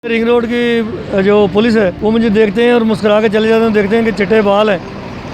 Ring road की जो police है वो मुझे देखते हैं और मुस्कुरा के चले जाते हैं। देखते हैं कि चिट्टे बाल है,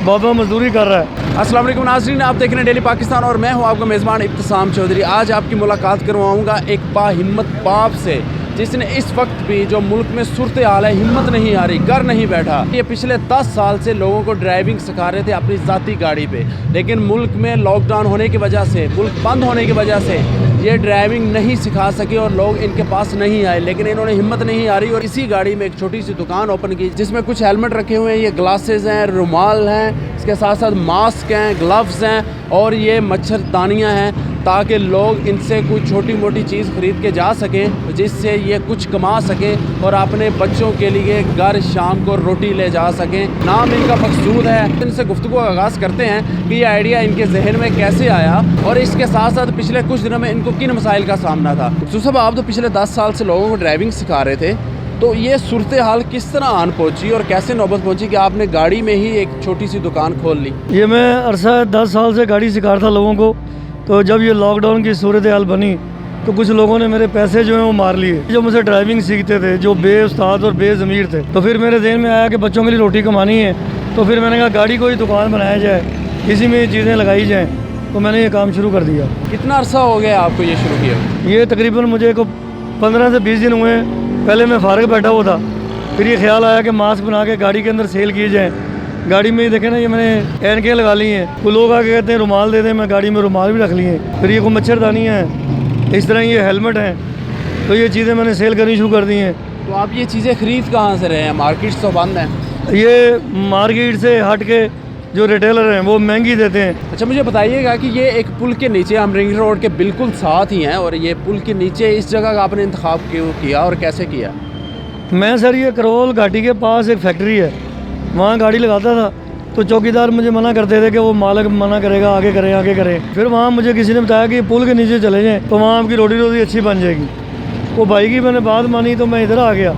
बाबा मजदूरी कर रहा है। अस्सलाम वालेकुम नाज़रीन, आप देख रहे हैं डेली पाकिस्तान और मैं हूं आपका मेज़बान इब्तिसाम चौधरी। आज आपकी मुलाकात करवाऊंगा एक बाहिम्मत बाप से जिसने इस वक्त भी जो मुल्क में सूरत हाल है, हिम्मत नहीं आ रही, घर नहीं बैठा। ये पिछले 10 साल से लोगों को ड्राइविंग सिखा रहे थे अपनी ज़ाती गाड़ी पे, लेकिन मुल्क में लॉकडाउन होने की वजह से, मुल्क बंद होने की वजह से ये ड्राइविंग नहीं सिखा सके और लोग इनके पास नहीं आए। लेकिन इन्होंने हिम्मत नहीं आ रही और इसी गाड़ी में एक छोटी सी दुकान ओपन की जिसमें कुछ हेलमेट रखे हुए हैं, ये ग्लासेस हैं, रुमाल हैं, इसके साथ साथ मास्क हैं, ग्लव्स हैं और ये मच्छरदानियाँ हैं, ताकि लोग इनसे कोई छोटी मोटी चीज़ ख़रीद के जा सकें जिससे ये कुछ कमा सकें और अपने बच्चों के लिए घर शाम को रोटी ले जा सकें। नाम इनका मकसूद है। इनसे गुफ्तगू का आगाज़ करते हैं कि ये आइडिया इनके जहन में कैसे आया और इसके साथ साथ पिछले कुछ दिनों में इनको किन मसाइल का सामना था। तो साहब, आप तो पिछले 10 साल से लोगों को ड्राइविंग सिखा रहे थे, तो ये सूरत हाल किस तरह आन पहुंची और कैसे नौबत पहुंची कि आपने गाड़ी में ही एक छोटी सी दुकान खोल ली? ये मैं अरसा 10 साल से गाड़ी सिखा रहा था लोगों को। तो जब ये लॉकडाउन की सूरत हाल बनी तो कुछ लोगों ने मेरे पैसे जो हैं वो मार लिए, जो मुझसे ड्राइविंग सीखते थे, जो बेउस्ताद और बेज़मीर थे। तो फिर मेरे जहन में आया कि बच्चों के लिए रोटी कमानी है, तो फिर मैंने कहा गाड़ी को ही दुकान बनाया जाए, इसी में चीज़ें लगाई जाएँ। तो मैंने ये काम शुरू कर दिया। कितना अरसा हो गया आपको ये शुरू किया? ये तकरीबन मुझे को 15 से 20 दिन हुए हैं। पहले मैं फारग बैठा हुआ था, फिर ये ख्याल आया कि मास्क बना के गाड़ी के अंदर सेल किए जाएँ। गाड़ी में देखे ना, ये मैंने एनकें लगा ली हैं। वो लोग आके कहते हैं रुमाल दे दें, मैं गाड़ी में रुमाल भी रख लिए हैं। फिर ये को मच्छरदानियाँ हैं, इस तरह ये हेलमेट हैं, तो ये चीज़ें मैंने सेल करनी शुरू कर दी हैं। तो आप ये चीज़ें ख़रीद कहाँ से रहे हैं? मार्केट तो बंद हैं। ये मार्केट से हट के जो रिटेलर हैं वो महंगी देते हैं। अच्छा, मुझे बताइएगा कि ये एक पुल के नीचे, हम रिंग रोड के बिल्कुल साथ ही हैं, और ये पुल के नीचे इस जगह का आपने इंतखाब क्यों किया और कैसे किया? मैं सर, ये करौल घाटी के पास एक फैक्ट्री है, वहाँ गाड़ी लगाता था। तो चौकीदार मुझे मना करते थे कि वो मालिक मना करेगा, आगे करें आगे करें। फिर वहाँ मुझे किसी ने बताया कि पुल के नीचे चले जाएँ तो वहाँ आपकी रोटी रोटी अच्छी बन जाएगी। वो भाई की मैंने बात मानी तो मैं इधर आ गया।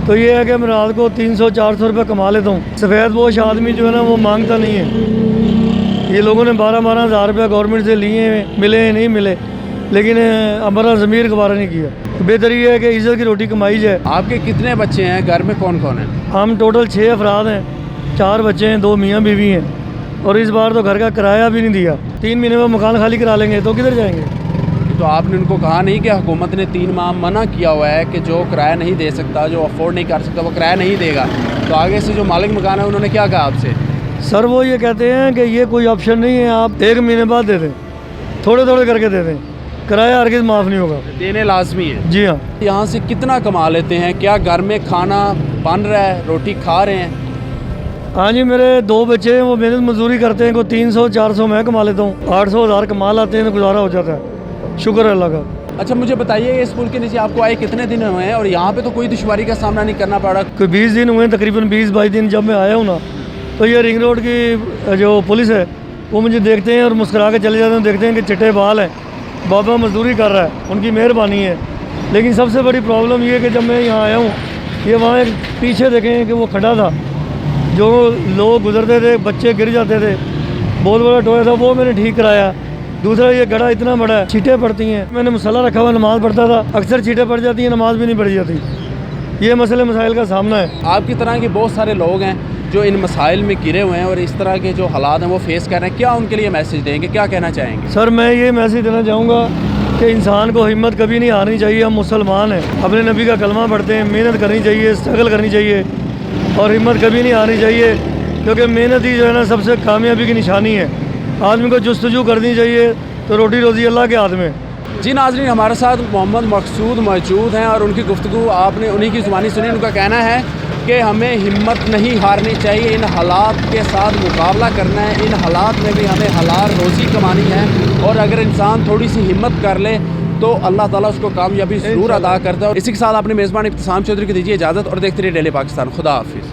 तो ये है कि मैं रात को 300-400 रुपये कमा लेता हूँ। सफ़ेद पोश आदमी जो है ना वो मांगता नहीं है। ये लोगों ने 12-12 हज़ार रुपये गवर्नमेंट से लिए हैं, मिले नहीं मिले, लेकिन हमारा ज़मीर गवारा नहीं किया। तो बेहतर ये है कि इज्जत की रोटी कमाई जाए। आपके कितने बच्चे हैं? घर में कौन कौन है? हम टोटल 6 अफराद हैं, 4 बच्चे हैं, 2 मियाँ बीवी हैं। और इस बार तो घर का किराया भी नहीं दिया। 3 महीने में मकान खाली करा लेंगे तो किधर जाएंगे? तो आपने उनको कहा नहीं कि हुकूमत ने 3 माह मना किया हुआ है कि जो किराया नहीं दे सकता, जो अफोर्ड नहीं कर सकता, वो किराया नहीं देगा? तो आगे से जो मालिक मकान है उन्होंने क्या कहा आपसे? सर, वो ये कहते हैं कि ये कोई ऑप्शन नहीं है, आप 1 महीने बाद दे दें, थोड़े थोड़े करके दे दें, किराया हरगिज़ माफ़ नहीं होगा। देने लाजमी है? जी हाँ। यहाँ से कितना कमा लेते हैं? क्या घर में खाना बन रहा है, रोटी खा रहे हैं? हाँ जी, मेरे 2 बच्चे हैं, वो मेहनत मजदूरी करते हैं। कोई 300-400 मैं कमा लेता हूँ, 800-1000 कमा लाते हैं तो गुजारा हो जाता है, शुक्र है अल्लाह का। अच्छा, मुझे बताइए, इस पुल के नीचे आपको आए कितने दिन हुए हैं और यहाँ पे तो कोई दुश्वारी का सामना नहीं करना पड़ा? कोई 20 दिन हुए हैं, तकरीबन 20-22 दिन जब मैं आया हूँ ना। तो ये रिंग रोड की जो पुलिस है वो मुझे देखते हैं और मुस्कुरा के चले जाते हैं। देखते हैं कि चिट्टे बाल हैं, बाबा मजदूरी कर रहा है, उनकी मेहरबानी है। लेकिन सबसे बड़ी प्रॉब्लम ये है कि जब मैं यहाँ आया हूँ, ये वहाँ एक पीछे देखें कि वो खड़ा था, जो लोग गुजरते थे, बच्चे गिर जाते थे, बहुत बड़ा टोया था, वो मैंने ठीक कराया। दूसरा, ये गड़ा इतना बड़ा है, चीटें पड़ती हैं। मैंने मसला रखा हुआ, नमाज़ पढ़ता था, अक्सर चीटें पड़ जाती हैं, नमाज भी नहीं पढ़ जाती। ये मसले मसाइल का सामना है। आपकी तरह के बहुत सारे लोग हैं जो इन मसाइल में गिरे हुए हैं और इस तरह के जो हालात हैं वो फेस कर रहे हैं, क्या उनके लिए मैसेज देंगे, क्या कहना चाहेंगे? सर, मैं ये मैसेज देना चाहूँगा कि इंसान को हिम्मत कभी नहीं हारनी चाहिए। हम मुसलमान हैं, अपने नबी का कलमा पढ़ते हैं, मेहनत करनी चाहिए, स्ट्रगल करनी चाहिए और हिम्मत कभी नहीं हारनी चाहिए, क्योंकि मेहनत ही जो है ना सबसे कामयाबी की निशानी है। आदमी को जुस्तजू करनी चाहिए, तो रोटी रोज़ी अल्लाह के हाथ में। जी नाज़रीन, हमारे साथ मोहम्मद मकसूद मौजूद हैं और उनकी गुफ्तगू आपने उन्हीं की ज़ुबानी सुनी। उनका कहना है कि हमें हिम्मत नहीं हारनी चाहिए, इन हालात के साथ मुकाबला करना है, इन हालात में भी हमें हलाल रोज़ी कमानी है और अगर इंसान थोड़ी सी हिम्मत कर ले तो अल्लाह ताला उसको कामयाबी ज़रूर अदा करता है। इसी के साथ अपने मेज़बान इब्तिसाम चौधरी को दीजिए इजाज़त और देखते रहिए डेली पाकिस्तान। खुदा हाफिज़।